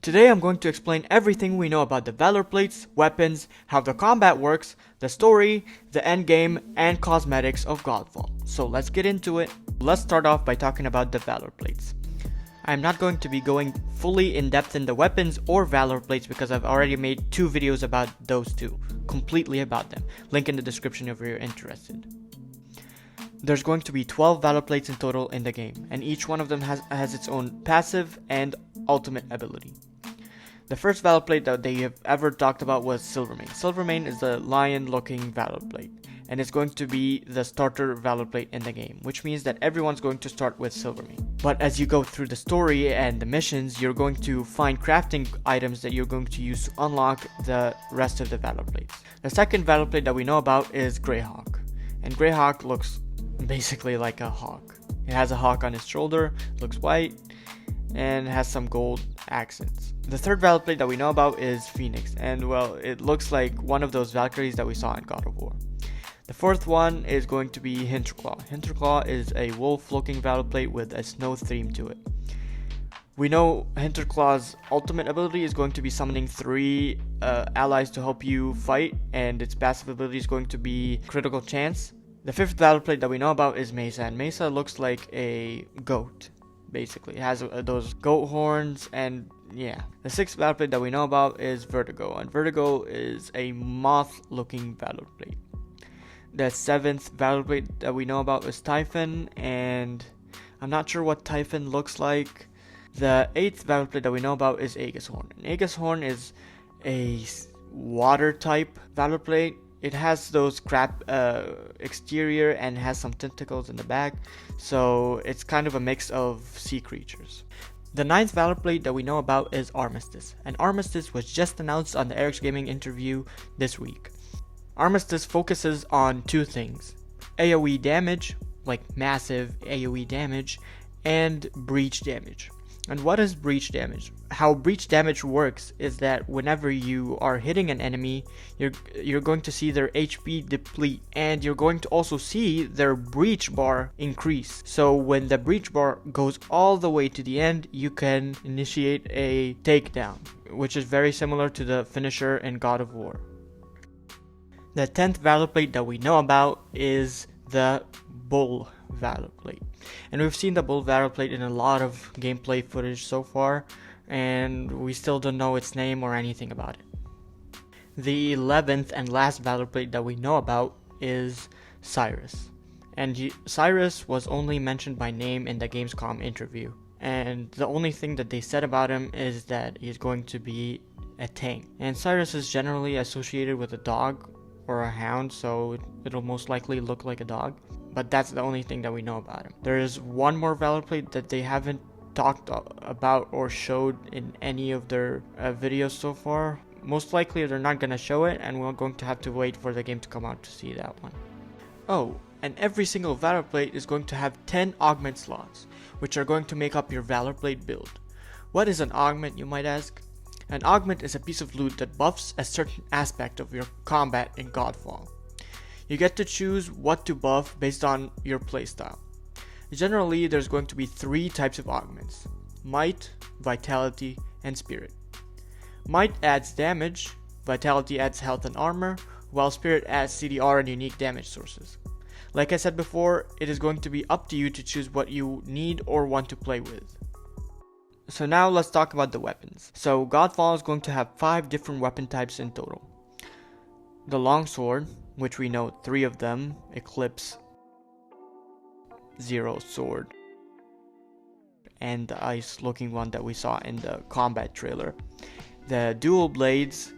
Today I'm going to explain everything we know about the Valor Plates, weapons, how the combat works, the story, the endgame, and cosmetics of Godfall. So let's get into it. Let's start off by talking about the Valor Plates. I'm not going to be going fully in depth in the weapons or Valor Plates because I've already made 2 videos about those two, completely about them. Link in the description if you're interested. There's going to be 12 Valor Plates in total in the game, and each one of them has its own passive and ultimate ability. The first Valor Plate that they have ever talked about was Silvermane. Silvermane is the lion-looking Valor Plate, and it's going to be the starter Valor Plate in the game, which means that everyone's going to start with Silvermane. But as you go through the story and the missions, you're going to find crafting items that you're going to use to unlock the rest of the Valor Plates. The second Valor Plate that we know about is Greyhawk, and Greyhawk looks basically like a hawk. It has a hawk on its shoulder, looks white, and has some gold accents. The third Valor Plate that we know about is Phoenix, and well, it looks like one of those Valkyries that we saw in God of War. The fourth one is going to be Hinterclaw. Hinterclaw is a wolf-looking Valor Plate with a snow theme to it. We know Hinterclaw's ultimate ability is going to be summoning 3 allies to help you fight, and its passive ability is going to be Critical Chance. The fifth Valor Plate that we know about is Mesa, and Mesa looks like a goat. Basically, it has those goat horns, and yeah. The sixth Valor Plate that we know about is Vertigo, and Vertigo is a moth-looking Valor Plate. The seventh Valor Plate that we know about is Typhon, and I'm not sure what Typhon looks like. The eighth Valor Plate that we know about is Aegis Horn. And Aegis Horn is a water-type Valor Plate. It has those crab exterior and has some tentacles in the back, so it's kind of a mix of sea creatures. The ninth Valor Plate that we know about is Armistice, and Armistice was just announced on the Eric's Gaming interview this week. Armistice focuses on 2 things: AoE damage, like massive AoE damage, and breach damage. And what is breach damage? How breach damage works is that whenever you are hitting an enemy, you're going to see their HP deplete, and you're going to also see their breach bar increase. So when the breach bar goes all the way to the end, you can initiate a takedown, which is very similar to the finisher in God of War. The 10th Valor Plate that we know about is the Bull Valor Plate, and we've seen the Bull Valor Plate in a lot of gameplay footage so far, and we still don't know its name or anything about it. The 11th and last Valor Plate that we know about is Cyrus, and Cyrus was only mentioned by name in the Gamescom interview, and the only thing that they said about him is that he's going to be a tank, and Cyrus is generally associated with a dog or a hound, so it'll most likely look like a dog. But that's the only thing that we know about him. There is one more Valor Plate that they haven't talked about or showed in any of their videos so far. Most likely they're not going to show it, and we're going to have to wait for the game to come out to see that one. Oh, and every single Valor Plate is going to have 10 augment slots, which are going to make up your Valor Plate build. What is an augment, you might ask? An augment is a piece of loot that buffs a certain aspect of your combat in Godfall. You get to choose what to buff based on your playstyle. Generally, there's going to be 3 types of augments: Might, Vitality, and Spirit. Might adds damage, Vitality adds health and armor, while Spirit adds CDR and unique damage sources. Like I said before, it is going to be up to you to choose what you need or want to play with. So now let's talk about the weapons. So Godfall is going to have 5 different weapon types in total. The longsword, which we know 3 of them: Eclipse, Zero Sword, and the ice looking one that we saw in the combat trailer. The dual blades,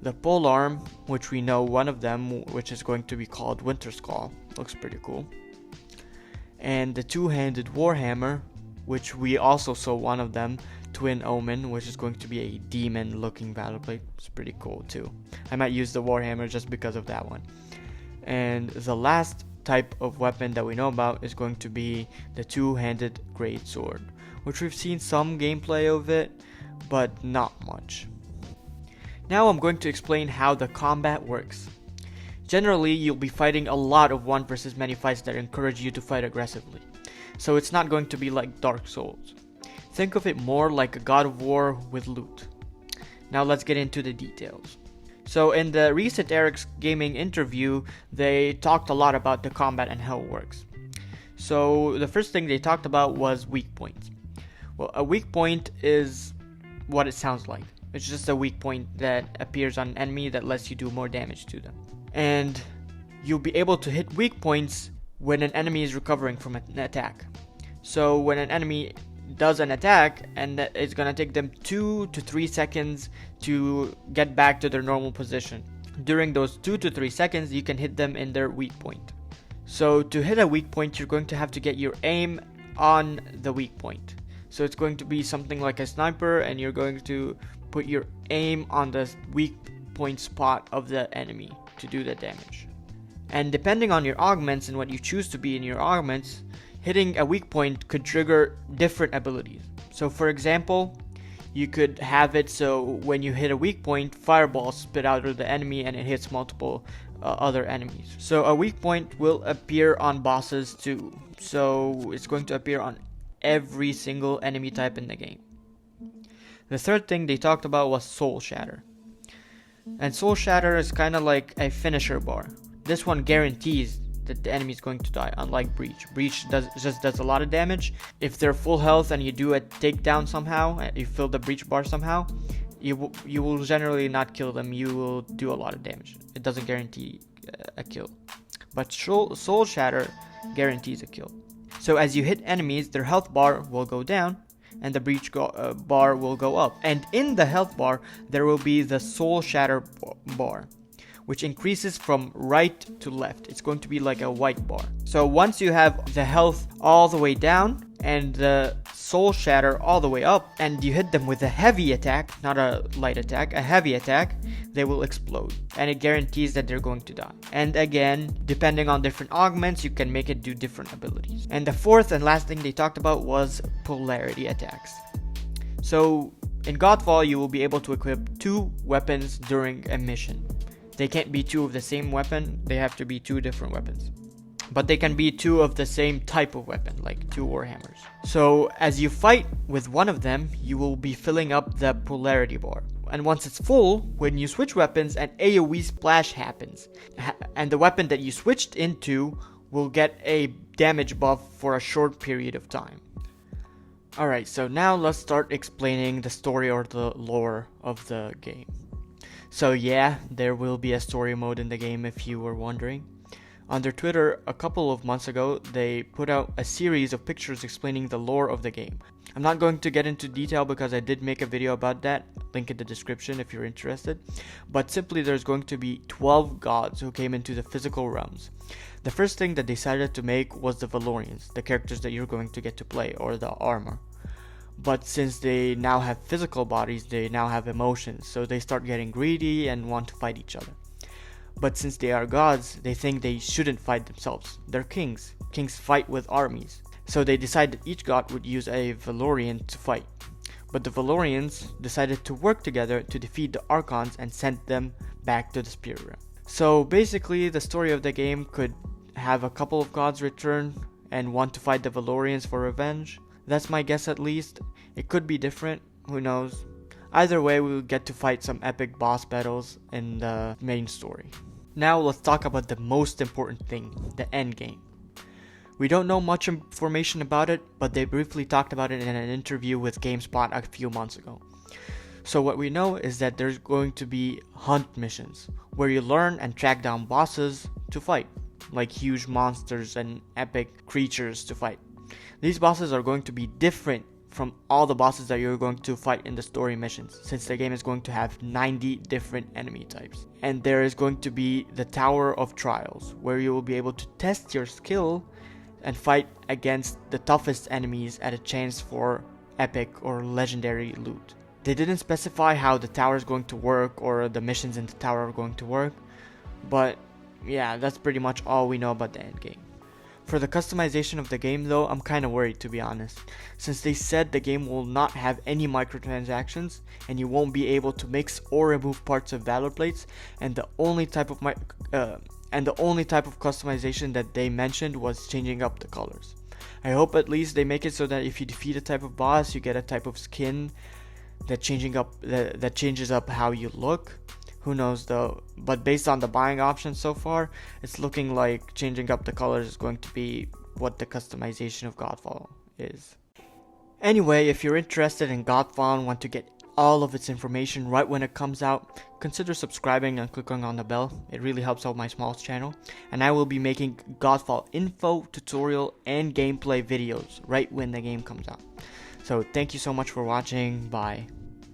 the polearm, which we know one of them, which is going to be called Winter Skull, looks pretty cool, and the 2-handed warhammer, which we also saw one of them, Twin Omen, which is going to be a demon looking Valor Plate. It's pretty cool too. I might use the warhammer just because of that one. And the last type of weapon that we know about is going to be the 2-handed great sword, which we've seen some gameplay of it, but not much. Now I'm going to explain how the combat works. Generally, you'll be fighting a lot of 1 versus many fights that encourage you to fight aggressively. So it's not going to be like Dark Souls. Think of it more like a God of War with loot. Now let's get into the details. So in the recent Eric's Gaming interview, they talked a lot about the combat and how it works. So the first thing they talked about was weak points. Well, a weak point is what it sounds like. It's just a weak point that appears on an enemy that lets you do more damage to them. And you'll be able to hit weak points when an enemy is recovering from an attack. So when an enemy does an attack, and it's gonna take them 2 to 3 seconds to get back to their normal position. During those 2 to 3 seconds, you can hit them in their weak point. So to hit a weak point, you're going to have to get your aim on the weak point. So it's going to be something like a sniper, and you're going to put your aim on the weak point spot of the enemy to do the damage. And depending on your augments and what you choose to be in your augments, hitting a weak point could trigger different abilities. So for example, you could have it so when you hit a weak point, fireballs spit out of the enemy and it hits multiple other enemies. So a weak point will appear on bosses too. So it's going to appear on every single enemy type in the game. The third thing they talked about was Soul Shatter. And Soul Shatter is kind of like a finisher bar. This one guarantees that the enemy is going to die, unlike Breach. Breach just does a lot of damage. If they're full health and you do a takedown somehow, you fill the Breach bar somehow, you will generally not kill them. You will do a lot of damage. It doesn't guarantee a kill. But Soul Shatter guarantees a kill. So as you hit enemies, their health bar will go down and the Breach bar will go up. And in the health bar, there will be the Soul Shatter bar, which increases from right to left. It's going to be like a white bar. So once you have the health all the way down and the Soul Shatter all the way up, and you hit them with a heavy attack, not a light attack, a heavy attack, they will explode. And it guarantees that they're going to die. And again, depending on different augments, you can make it do different abilities. And the fourth and last thing they talked about was polarity attacks. So in Godfall, you will be able to equip 2 weapons during a mission. They can't be 2 of the same weapon, they have to be 2 different weapons. But they can be 2 of the same type of weapon, like 2 warhammers. So as you fight with one of them, you will be filling up the polarity bar. And once it's full, when you switch weapons, an AoE splash happens. And the weapon that you switched into will get a damage buff for a short period of time. Alright, so now let's start explaining the story or the lore of the game. So yeah, there will be a story mode in the game if you were wondering. On their Twitter, a couple of months ago, they put out a series of pictures explaining the lore of the game. I'm not going to get into detail because I did make a video about that, link in the description if you're interested. But simply there's going to be 12 gods who came into the physical realms. The first thing that they decided to make was the Valorians, the characters that you're going to get to play, or the armor. But since they now have physical bodies, they now have emotions, so they start getting greedy and want to fight each other. But since they are gods, they think they shouldn't fight themselves. They're kings. Kings fight with armies. So they decided each god would use a Valorian to fight. But the Valorians decided to work together to defeat the Archons and send them back to the spirit realm. So basically, the story of the game could have a couple of gods return and want to fight the Valorians for revenge. That's my guess at least. It could be different, who knows. Either way, we will get to fight some epic boss battles in the main story. Now let's talk about the most important thing, the end game. We don't know much information about it, but they briefly talked about it in an interview with GameSpot a few months ago. So what we know is that there's going to be hunt missions, where you learn and track down bosses to fight, like huge monsters and epic creatures to fight. These bosses are going to be different from all the bosses that you're going to fight in the story missions, since the game is going to have 90 different enemy types. And there is going to be the Tower of Trials, where you will be able to test your skill and fight against the toughest enemies at a chance for epic or legendary loot. They didn't specify how the tower is going to work or the missions in the tower are going to work, but yeah, that's pretty much all we know about the end game. For the customization of the game though, I'm kinda worried, to be honest, since they said the game will not have any microtransactions and you won't be able to mix or remove parts of Valor Plates, and the only type of customization that they mentioned was changing up the colors. I hope at least they make it so that if you defeat a type of boss, you get a type of skin that changes up how you look. Who knows though, but based on the buying options so far, it's looking like changing up the colors is going to be what the customization of Godfall is. Anyway, if you're interested in Godfall and want to get all of its information right when it comes out, consider subscribing and clicking on the bell. It really helps out my small channel, and I will be making Godfall info, tutorial, and gameplay videos right when the game comes out. So thank you so much for watching. Bye.